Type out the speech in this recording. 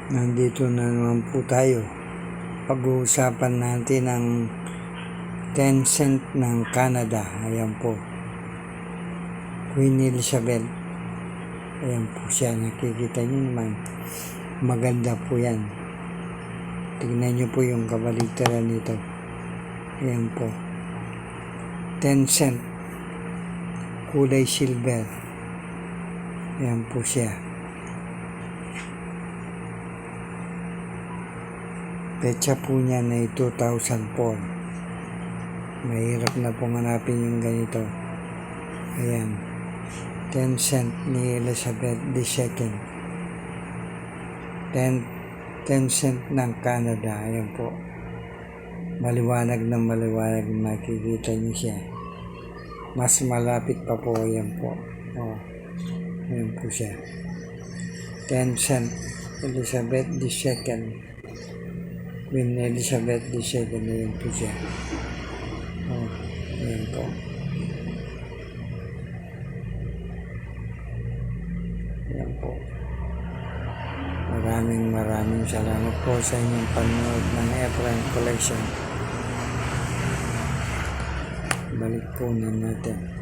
Nandito na naman po tayo. Pag-uusapan natin ang 10 cent ng Canada. Ayan po. Queen Elizabeth. Ayan po siya. Nakikita niyo naman. Maganda po yan. Tignan niyo po yung kabaligtaran nito. Ayan po. 10 cent. Kulay silver. Ayan po siya. Petsa po niya ay 2004. Mahirap na pong hanapin yung ganito. Ayan. 10 cent ni Elizabeth II. 10 cent ng Canada. Ayan po. Maliwanag na maliwanag. Makikita niyo siya. Mas malapit pa po. Ayan po. Oh. Ayan po siya. 10 cent. Elizabeth II. Queen Elizabeth II na yun po siya. Oh, ayan po. Ayan po. Maraming salamat po sa inyong panonood ng Efrain Collection. Balik po na natin.